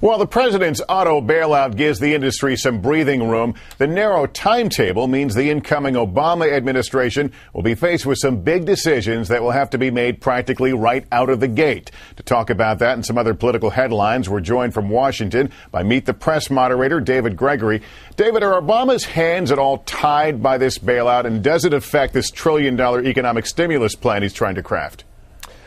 While the president's auto bailout gives the industry some breathing room, the narrow timetable means the incoming Obama administration will be faced with some big decisions that will have to be made practically right out of the gate. To talk about that and some other political headlines, we're joined from Washington by Meet the Press moderator David Gregory. David, are Obama's hands at all tied by this bailout, and does it affect this trillion-dollar economic stimulus plan he's trying to craft?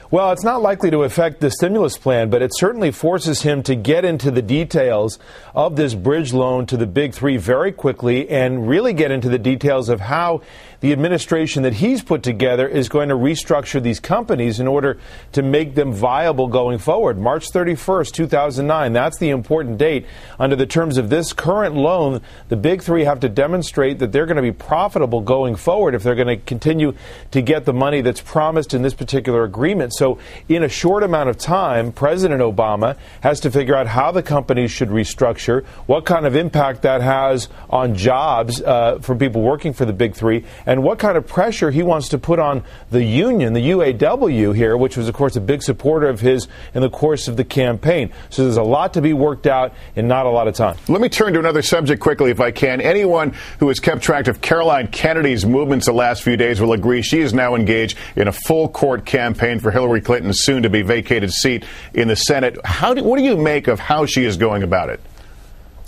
Well, it's not likely to affect the stimulus plan, but it certainly forces him to get into the details of this bridge loan to the big three very quickly and really get into the details of how the administration that he's put together is going to restructure these companies in order to make them viable going forward. March 31st, 2009, that's the important date. Under the terms of this current loan, the big three have to demonstrate that they're going to be profitable going forward if they're going to continue to get the money that's promised in this particular agreement. So in a short amount of time, President Obama has to figure out how the companies should restructure, what kind of impact that has on jobs for people working for the big three, and what kind of pressure he wants to put on the union, the UAW here, which was, of course, a big supporter of his in the course of the campaign. So there's a lot to be worked out in not a lot of time. Let me turn to another subject quickly, if I can. Anyone who has kept track of Caroline Kennedy's movements the last few days will agree she is now engaged in a full-court campaign for Hillary Clinton's soon-to-be vacated seat in the Senate. What do you make of how she is going about it?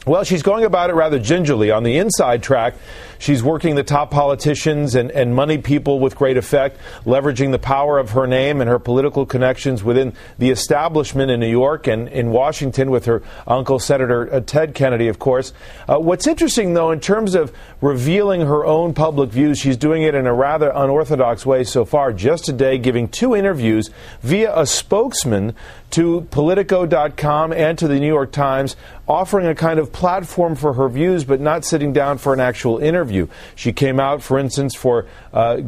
Well, she's going about it rather gingerly. On the inside track, she's working the top politicians and money people with great effect, leveraging the power of her name and her political connections within the establishment in New York and in Washington with her uncle, Senator Ted Kennedy, of course. What's interesting, though, in terms of revealing her own public views, she's doing it in a rather unorthodox way so far. Just today, giving 2 interviews via a spokesman to Politico.com and to the New York Times, offering a kind of platform for her views, but not sitting down for an actual interview. She came out, for instance, for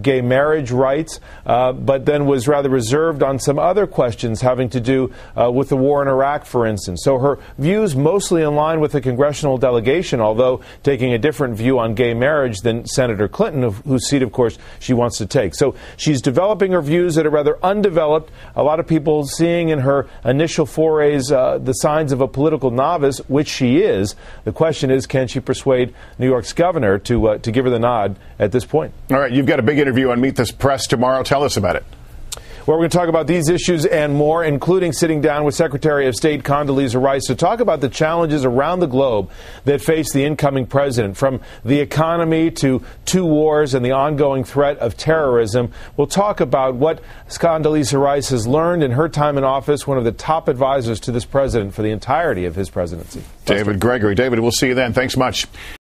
gay marriage rights, but then was rather reserved on some other questions having to do with the war in Iraq, for instance. So her views mostly in line with the congressional delegation, although taking a different view on gay marriage than Senator Clinton, whose seat, of course, she wants to take. So she's developing her views that are rather undeveloped. A lot of people seeing in her initial forays the signs of a political novice, which she is. The question is, can she persuade New York's governor to give her the nod at this point? All right, you've got a big interview on Meet the Press tomorrow. Tell us about it. Well, we're going to talk about these issues and more, including sitting down with Secretary of State Condoleezza Rice to talk about the challenges around the globe that face the incoming president, from the economy to 2 wars and the ongoing threat of terrorism. We'll talk about what Condoleezza Rice has learned in her time in office, one of the top advisors to this president for the entirety of his presidency. David Gregory. David, we'll see you then. Thanks much.